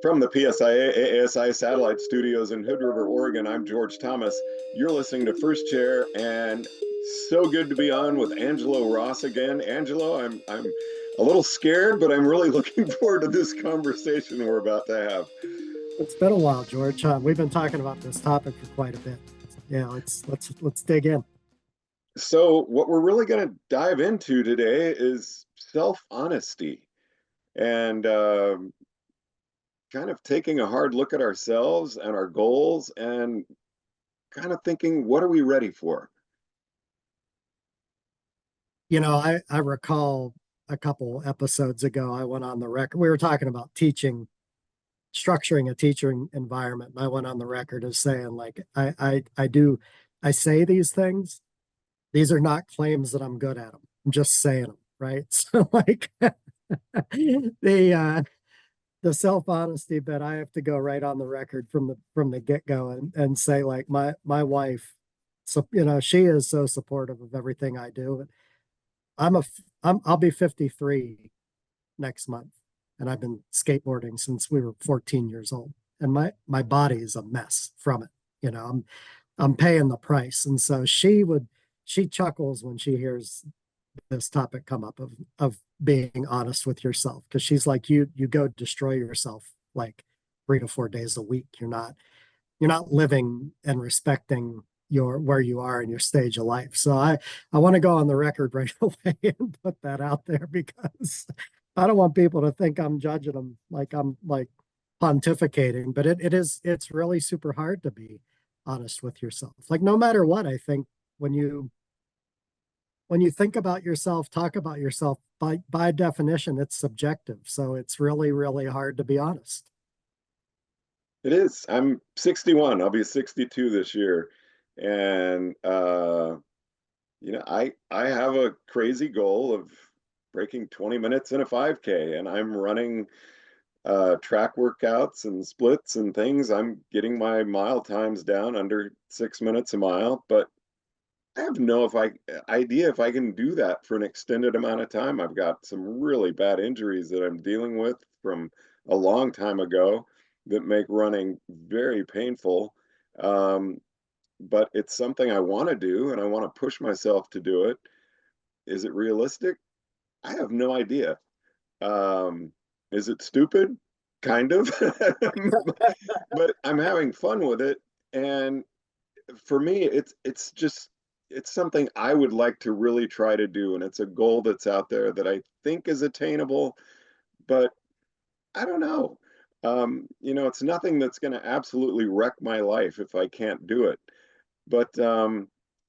From the PSIA-AASI satellite studios in Hood River, Oregon, I'm George Thomas. You're listening to First Chair, and so good to be on with Angelo Ross again. Angelo, I'm a little scared, but I'm really looking forward to this conversation we're about to have. It's been a while, George. We've been talking about this topic for quite a bit. Yeah, let's dig in. So, what we're really going to dive into today is self-honesty and kind of taking a hard look at ourselves and our goals and kind of thinking, what are we ready for? I recall a couple episodes ago, I went on the record. We were talking about teaching, structuring a teaching environment. And I went on the record as saying, like, I say these things. These are not claims that I'm good at them. I'm just saying them, right? So like the self-honesty bit, I have to go right on the record from the get-go and say, like, my wife, so she is so supportive of everything I do. I'll be 53 next month, and I've been skateboarding since we were 14 years old, and my body is a mess from it. I'm paying the price. And so she chuckles when she hears this topic come up of being honest with yourself, because she's like, you go destroy yourself like 3 to 4 days a week. You're not living and respecting where you are in your stage of life. So I want to go on the record right away and put that out there, because I don't want people to think I'm judging them, like I'm like pontificating. But it's really super hard to be honest with yourself. Like, no matter what, I think when you think about yourself, talk about yourself, by definition, it's subjective. So it's really, really hard to be honest. It is. I'm 61. I'll be 62 this year. And I have a crazy goal of breaking 20 minutes in a 5K, and I'm running track workouts and splits and things. I'm getting my mile times down under 6 minutes a mile, but I have no idea if I can do that for an extended amount of time. I've got some really bad injuries that I'm dealing with from a long time ago that make running very painful. But it's something I want to do, and I want to push myself to do it. Is it realistic? I have no idea. Is it stupid? Kind of. But I'm having fun with it. And for me, it's something I would like to really try to do. And it's a goal that's out there that I think is attainable, but I don't know. It's nothing that's going to absolutely wreck my life if I can't do it. But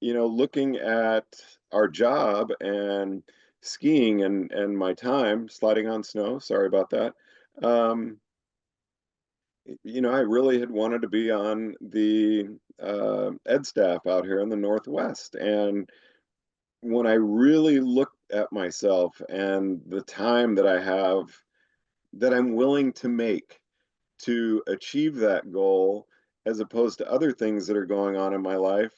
looking at our job and skiing and my time sliding on snow, sorry about that. I really had wanted to be on the ed staff out here in the Northwest. And when I really look at myself and the time that I have, that I'm willing to make to achieve that goal, as opposed to other things that are going on in my life,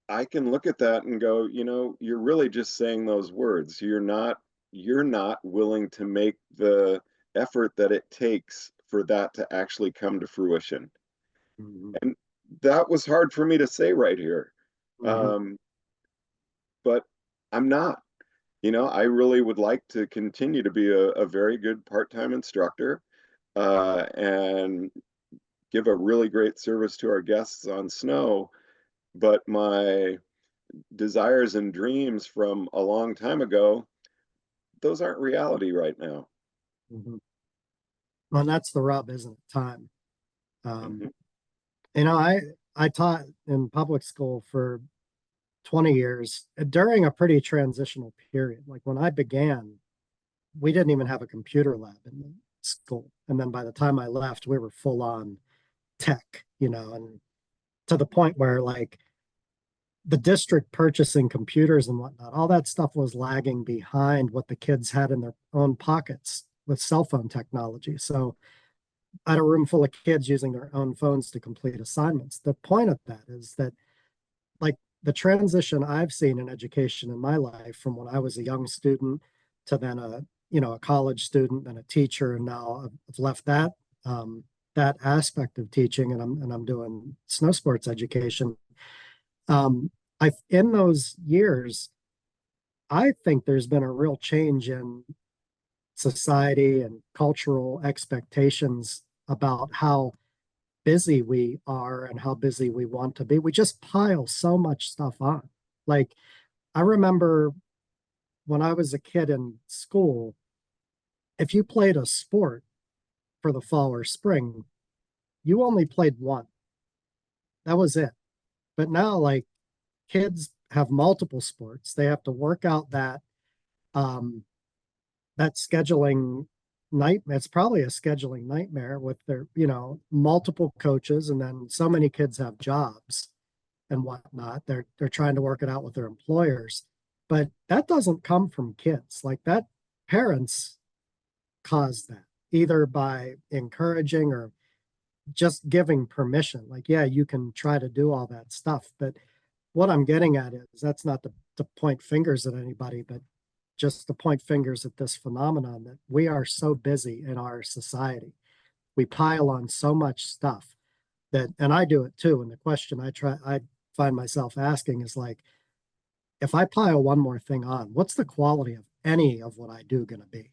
I can look at that and go, you're really just saying those words. You're not willing to make the effort that it takes for that to actually come to fruition. Mm-hmm. And that was hard for me to say right here. Mm-hmm. But I'm not. I really would like to continue to be a very good part-time instructor and give a really great service to our guests on snow. But my desires and dreams from a long time ago, those aren't reality right now. Mm-hmm. Well, and that's the rub, isn't it? Time. Mm-hmm. I taught in public school for 20 years during a pretty transitional period. Like, when I began, we didn't even have a computer lab in the school. And then by the time I left, we were full on tech, and to the point where, like, the district purchasing computers and whatnot, all that stuff was lagging behind what the kids had in their own pockets with cell phone technology. So I had a room full of kids using their own phones to complete assignments. The point of that is that, like, the transition I've seen in education in my life, from when I was a young student to then a college student and a teacher, and now I've left that that aspect of teaching, and I'm doing snow sports education. I in those years, I think there's been a real change in society and cultural expectations about how busy we are and how busy we want to be. We just pile so much stuff on. Like, I remember when I was a kid in school, if you played a sport for the fall or spring, you only played one. That was it. But now, like, kids have multiple sports. They have to work out um, that scheduling nightmare. It's probably a scheduling nightmare with their, multiple coaches, and then so many kids have jobs and whatnot. They're trying to work it out with their employers, but that doesn't come from kids. Like that, parents cause that either by encouraging or just giving permission. Like, yeah, you can try to do all that stuff, but what I'm getting at is that's not to point fingers at anybody, but just to point fingers at this phenomenon that we are so busy in our society. We pile on so much stuff that, and I do it too. And the question I find myself asking is like, if I pile one more thing on, what's the quality of any of what I do going to be?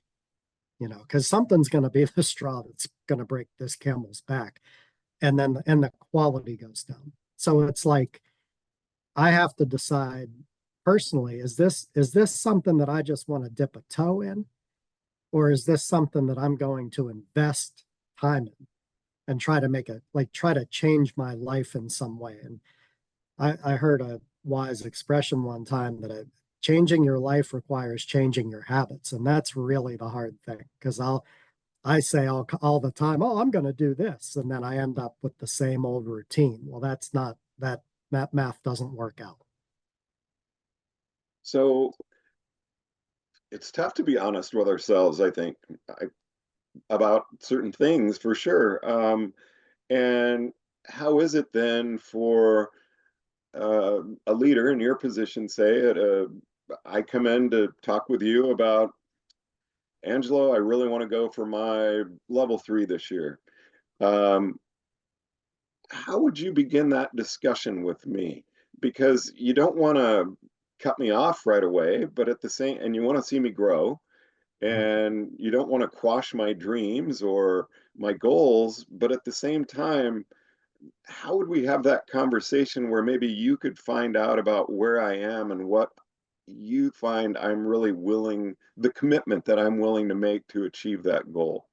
Because something's going to be the straw that's going to break this camel's back, and then the quality goes down. So it's like I have to decide personally: is this something that I just want to dip a toe in, or is this something that I'm going to invest time in and try to make it like try to change my life in some way? And I heard a wise expression one time that changing your life requires changing your habits, and that's really the hard thing because I say all the time, oh, I'm going to do this, and then I end up with the same old routine. Well, that's not that math doesn't work out. So it's tough to be honest with ourselves, I think, about certain things for sure. And how is it then for a leader in your position, say, I come in to talk with you about, Angelo, I really want to go for my level 3 this year. Um, how would you begin that discussion with me? Because you don't want to cut me off right away, but at the same, and you want to see me grow, and you don't want to quash my dreams or my goals, but at the same time, how would we have that conversation where maybe you could find out about where I am and what you find I'm really willing, the commitment that I'm willing to make to achieve that goal?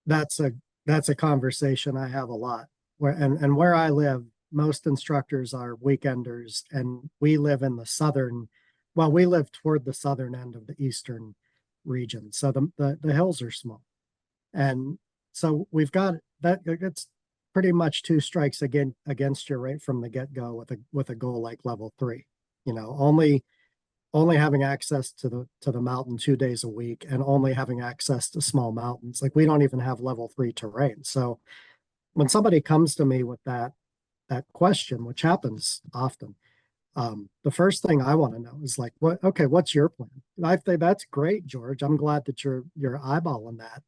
That's a that's a conversation I have a lot. And where I live, most instructors are weekenders, and we live in the southern, well, we live toward the southern end of the eastern region. So the hills are small. And so we've got that. It's pretty much two strikes against you right from the get-go with a goal like level 3. Only having access to the mountain 2 days a week, and only having access to small mountains. Like, we don't even have level 3 terrain. So when somebody comes to me with that question, which happens often, the first thing I want to know is like, what's your plan? And I think that's great, George. I'm glad that you're eyeballing that.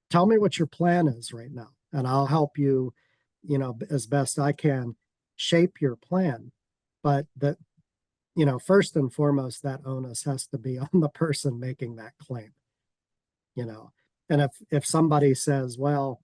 Tell me what your plan is right now, and I'll help you, as best I can, shape your plan. But first and foremost, that onus has to be on the person making that claim, you know. And if somebody says, well,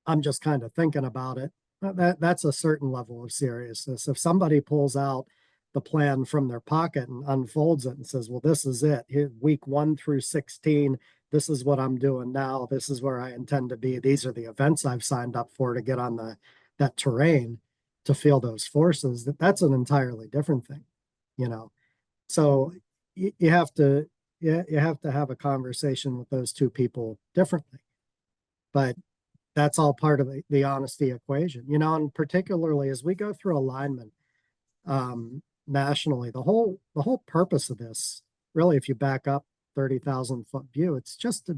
I'm just kind of thinking about it, that's a certain level of seriousness. If somebody pulls out the plan from their pocket and unfolds it and says, well, this is it. Here, week 1 through 16, this is what I'm doing now. This is where I intend to be. These are the events I've signed up for to get on that terrain to feel those forces. That's an entirely different thing, you know. So you have to have a conversation with those two people differently. But that's all part of the honesty equation, and particularly as we go through alignment nationally, the whole purpose of this, really, if you back up 30,000-foot view, it's just to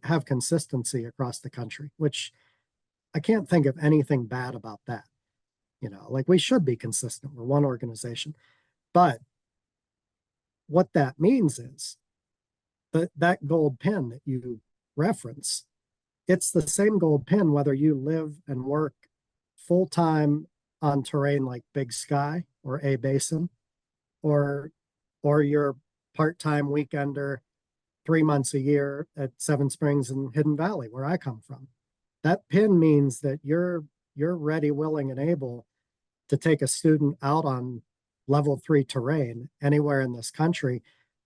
have consistency across the country, which I can't think of anything bad about that. Like, we should be consistent. We're one organization. But what that means is that gold pin that you reference, it's the same gold pin whether you live and work full time on terrain like Big Sky or A Basin, or you're part time weekender 3 months a year at Seven Springs and Hidden Valley, where I come from. That pin means that you're ready, willing, and able to take a student out on level 3 terrain anywhere in this country.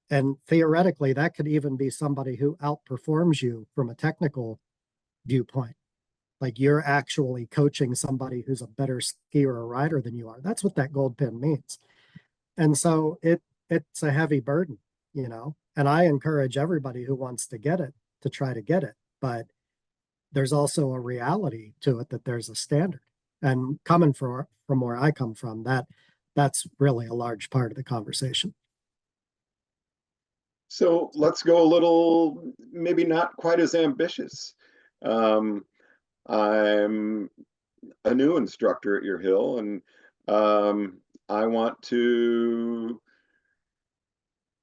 And theoretically, that could even be somebody who outperforms you from a technical viewpoint. Like you're actually coaching somebody who's a better skier or rider than you are. That's what that gold pin means. And so it's a heavy burden, you know. And I encourage everybody who wants to get it to try to get it. But there's also a reality to it that there's a standard. And coming from where I come from, that's really a large part of the conversation. So let's go a little, maybe not quite as ambitious. Um, I'm a new instructor at your hill, and I want to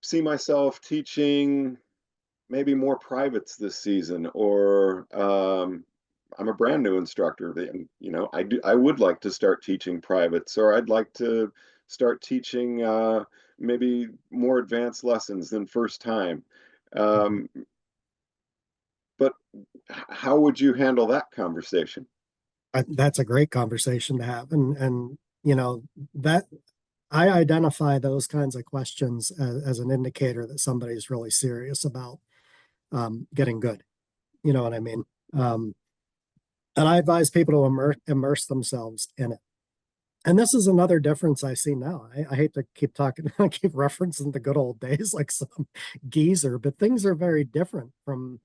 see myself teaching maybe more privates this season, or I'm a brand new instructor. And, I would like to start teaching privates, or I'd like to start teaching maybe more advanced lessons than first time. Mhm. Um, but how would you handle that conversation? That's a great conversation to have. And you know, that I identify those kinds of questions as an indicator that somebody's really serious about getting good. You know what I mean? Um, and I advise people to immerse themselves in it. And this is another difference I see now. I hate to keep talking, I keep referencing the good old days like some geezer, but things are very different from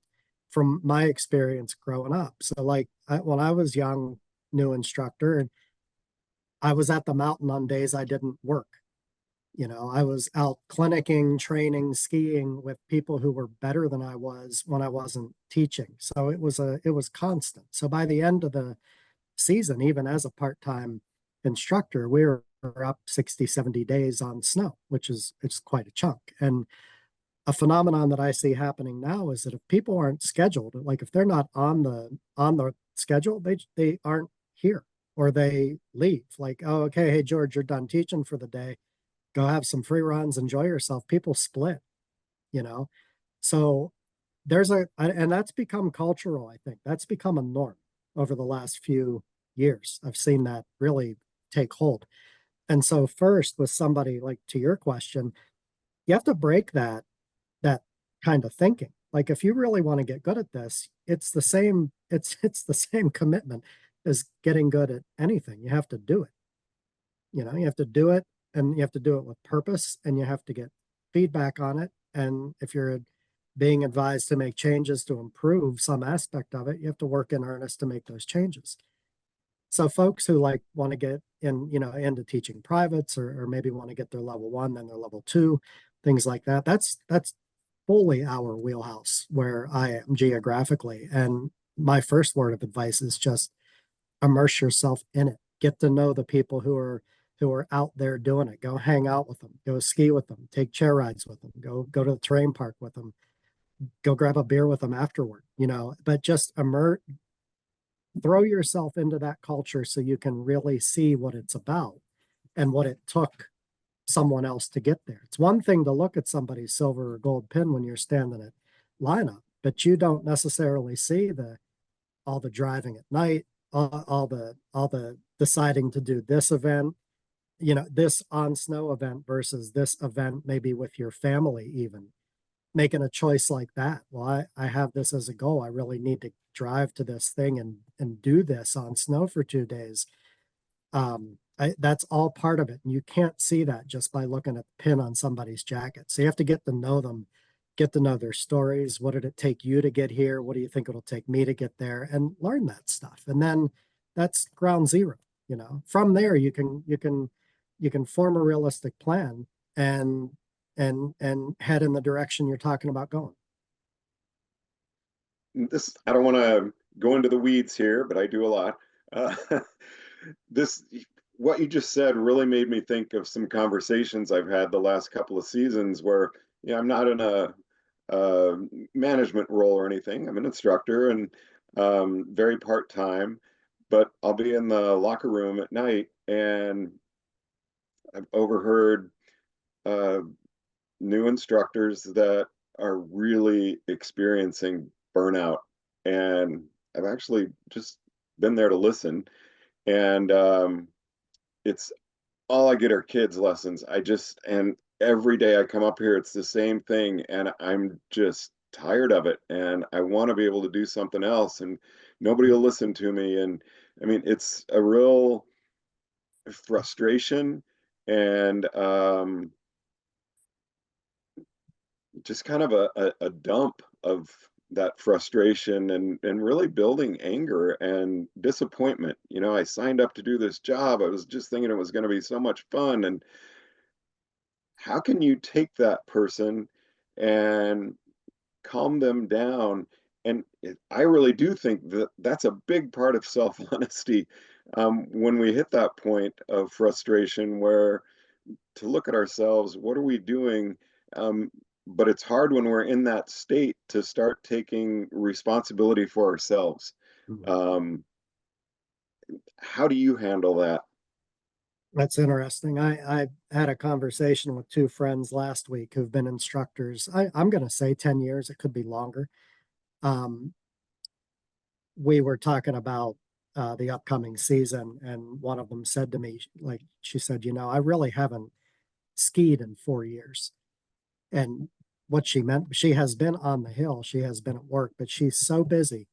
my experience growing up. So, like when I was young, new instructor, and I was at the mountain on days I didn't work. You know, I was out clinicking, training, skiing with people who were better than I was when I wasn't teaching. So it was constant. So by the end of the season, even as a part-time instructor, we were up 60, 70 days on snow, which is it's quite a chunk. And a phenomenon that I see happening now is that if people aren't scheduled, like if they're not on the schedule, they aren't here or they leave. Like, oh, okay, hey George, you're done teaching for the day. Go have some free runs, enjoy yourself. People split, you know. So and that's become cultural, I think. That's become a norm over the last few years. I've seen that really take hold. And so first with somebody like to your question, you have to break that kind of thinking. Like if you really want to get good at this, it's the same commitment as getting good at anything. You have to do it. You know, you have to do it and you have to do it with purpose and you have to get feedback on it. And if you're being advised to make changes to improve some aspect of it, you have to work in earnest to make those changes. So folks who like want to get in, into teaching privates or maybe want to get their level 1, then their level 2, things like that. That's fully our wheelhouse where I am geographically. And my first word of advice is just immerse yourself in it. Get to know the people who are out there doing it. Go hang out with them. Go ski with them. Take chair rides with them. Go to the terrain park with them. Go grab a beer with them afterward. But just throw yourself into that culture so you can really see what it's about and what it took someone else to get there. It's one thing to look at somebody's silver or gold pin when you're standing at lineup, but you don't necessarily see the all the driving at night, all the deciding to do this event, this on snow event versus this event maybe with your family, even making a choice like that. Well, I have this as a goal. I really need to drive to this thing and do this on snow for 2 days. That's all part of it. And you can't see that just by looking at the pin on somebody's jacket. So you have to get to know them, get to know their stories. What did it take you to get here? What do you think it'll take me to get there? And learn that stuff. And then that's ground zero. From there you can form a realistic plan and and head in the direction you're talking about going. I don't want to go into the weeds here, but I do a lot. Uh, this, what you just said really made me think of some conversations I've had the last couple of seasons where, I'm not in a management role or anything. I'm an instructor, and very part-time, but I'll be in the locker room at night and I've overheard uh, new instructors that are really experiencing burnout. And I've actually just been there to listen. And it's all I get are kids' lessons. And every day I come up here, it's the same thing. And I'm just tired of it. And I want to be able to do something else. And nobody will listen to me. And I mean, it's a real frustration and just kind of a dump of that frustration and really building anger and disappointment. You know, I signed up to do this job. I was just thinking it was going to be so much fun. And how can you take that person and calm them down? And I really do think that that's a big part of self honesty when we hit that point of frustration where to look at ourselves, what are we doing? Um, but it's hard when we're in that state to start taking responsibility for ourselves. Mhm. Um, how do you handle that? That's interesting. I had a conversation with two friends last week who've been instructors. I'm going to say 10 years. It could be longer. Um, we were talking about the upcoming season, and one of them said to me, like, she said, I really haven't skied in 4 years. And what she meant, she has been on the hill, she has been at work, but she's so busy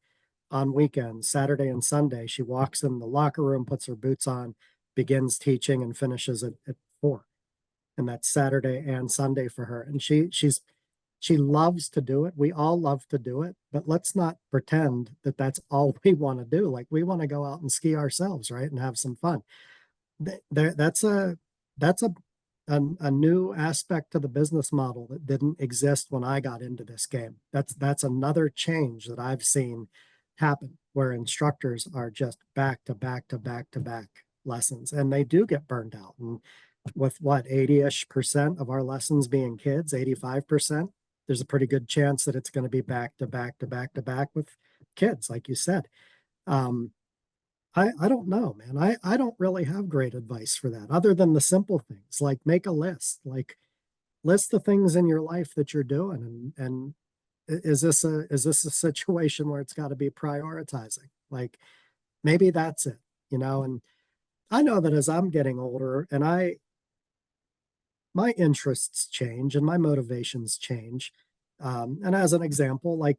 on weekends, Saturday and Sunday. She walks in the locker room, puts her boots on, begins teaching, and finishes at 4. And that's Saturday and Sunday for her. And she loves to do it. We all love to do it, but let's not pretend that that's all we want to do. Like we want to go out and ski ourselves, right, and have some fun. That's a new aspect to the business model that didn't exist when I got into this game. That's another change that I've seen happen where instructors are just back to back to back to back lessons, and they do get burned out. And with what, 80-ish% of our lessons being kids, 85%, there's a pretty good chance that it's going to be back to back to back to back with kids, like you said. Um, I don't know, man. I don't really have great advice for that, other than the simple things like make a list, like list the things in your life that you're doing, and is this a situation where it's got to be prioritizing? Like maybe that's it. And I know that as I'm getting older and my interests change and my motivations change. And as an example, like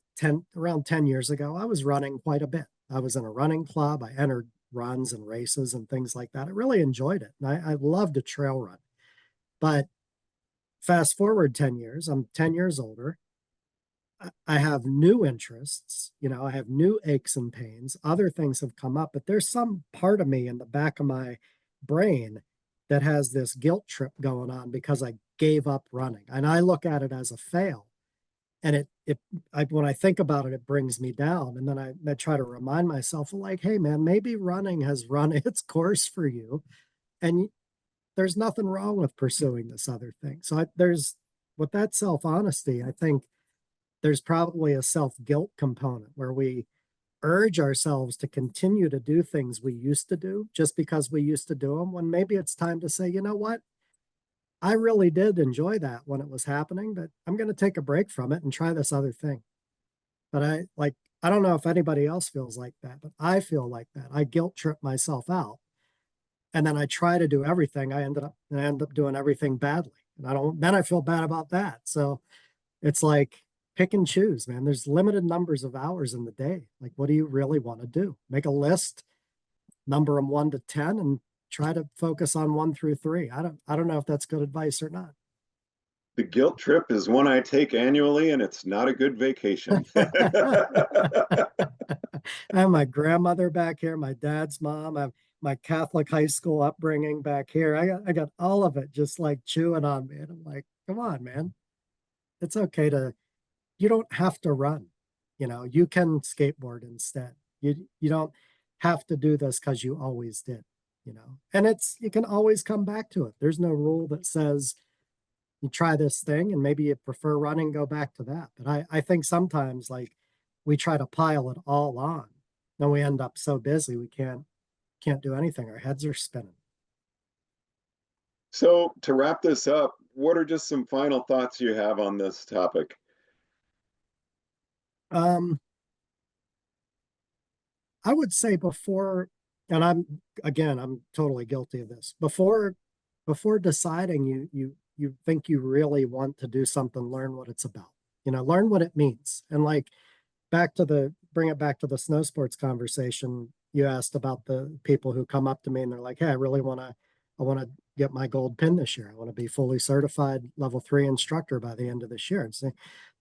around 10 years ago, I was running quite a bit. I was in a running club. I entered runs and races and things like that. I really enjoyed it. And I loved to trail run. But fast forward 10 years, I'm 10 years older. I have new interests, I have new aches and pains. Other things have come up, but there's some part of me in the back of my brain that has this guilt trip going on because I gave up running. And I look at it as a fail. And when I think about it, it brings me down. And then I try to remind myself, like, hey, man, maybe running has run its course for you. And there's nothing wrong with pursuing this other thing. So with that self honesty, I think there's probably a self guilt component where we urge ourselves to continue to do things we used to do just because we used to do them, when maybe it's time to say, you know what? I really did enjoy that when it was happening, but I'm going to take a break from it and try this other thing. But I don't know if anybody else feels like that, but I feel like that. I guilt trip myself out. And then I try to do everything. I end up doing everything badly. And then I feel bad about that. So it's like pick and choose, man. There's limited numbers of hours in the day. Like, what do you really want to do? Make a list, number them 1 to 10, and try to focus on 1 through 3. I don't know if that's good advice or not. The guilt trip is one I take annually, and it's not a good vacation. I have my grandmother back here, my dad's mom, I have my Catholic high school upbringing back here. I got all of it just like chewing on me. And I'm like, come on, man. It's okay to you don't have to run. You can skateboard instead. You don't have to do this because you always did. And you can always come back to it. There's no rule that says you try this thing and maybe you prefer running, go back to that. But I think sometimes like we try to pile it all on. Then we end up so busy we can't do anything. Our heads are spinning. So to wrap this up, what are just some final thoughts you have on this topic? Um, I would say before, and I'm totally guilty of this. Before deciding you think you really want to do something, learn what it's about. Learn what it means. And like bring it back to the snow sports conversation. You asked about the people who come up to me and they're like, "Hey, I want to get my gold pin this year. I want to be fully certified level 3 instructor by the end of this year." And say,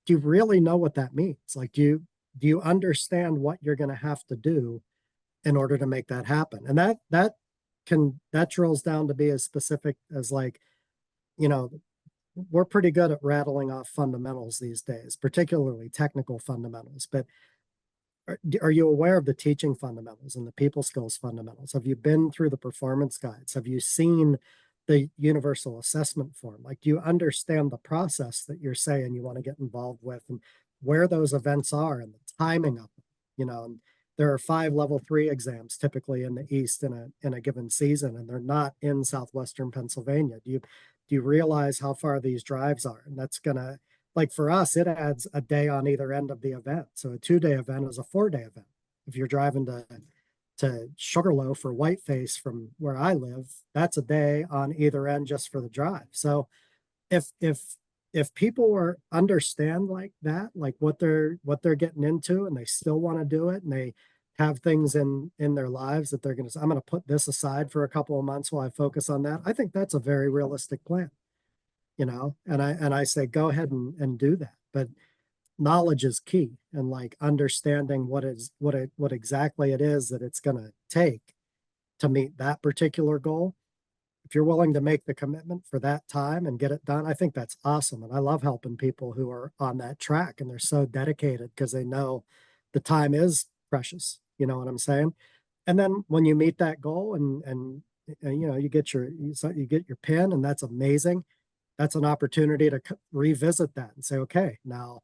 do you really know what that means? Like, do you understand what you're going to have to do in order to make that happen? And that drills down to be as specific as, like, you know, we're pretty good at rattling off fundamentals these days, particularly technical fundamentals. But are you aware of the teaching fundamentals and the people skills fundamentals? Have you been through the performance guides? Have you seen the universal assessment form? Like, do you understand the process that you're saying you want to get involved with, and where those events are and the timing of them? And there are 5 level 3 exams typically in the East in a given season, and they're not in Southwestern Pennsylvania. Do you realize how far these drives are? And that's gonna, like, for us, it adds a day on either end of the event. So a 2-day event is a 4-day event. If you're driving to Sugarloaf or Whiteface from where I live, that's a day on either end just for the drive. So if people understand like that, like what they're getting into, and they still want to do it, and they have things in their lives that they're going to say, I'm going to put this aside for a couple of months while I focus on that. I think that's a very realistic plan. And I say, go ahead and do that. But knowledge is key, and like understanding what exactly it is that it's going to take to meet that particular goal. If you're willing to make the commitment for that time and get it done, I think that's awesome. And I love helping people who are on that track and they're so dedicated because they know the time is precious. You know what I'm saying? And then when you meet that goal and you get your pin, and that's amazing. That's an opportunity to revisit that and say, okay, now,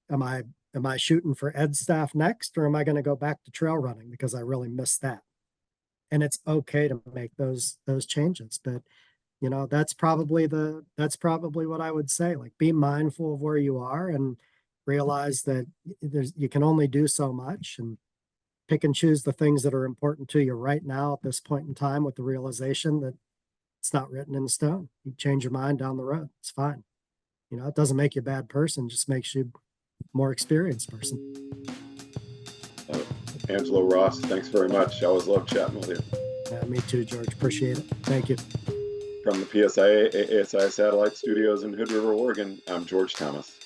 am I shooting for Ed staff next, or am I going to go back to trail running because I really missed that? And it's okay to make those changes. But that's probably what I would say. Like, be mindful of where you are and realize that you can only do so much, and pick and choose the things that are important to you right now at this point in time, with the realization that it's not written in stone. You change your mind down the road. It's fine. It doesn't make you a bad person, it just makes you a more experienced person. Uh, Angelo Ross, thanks very much. I always love chatting with you. Yeah, me too, George. Appreciate it. Thank you. From the PSIA-AASI Satellite Studios in Hood River, Oregon, I'm George Thomas.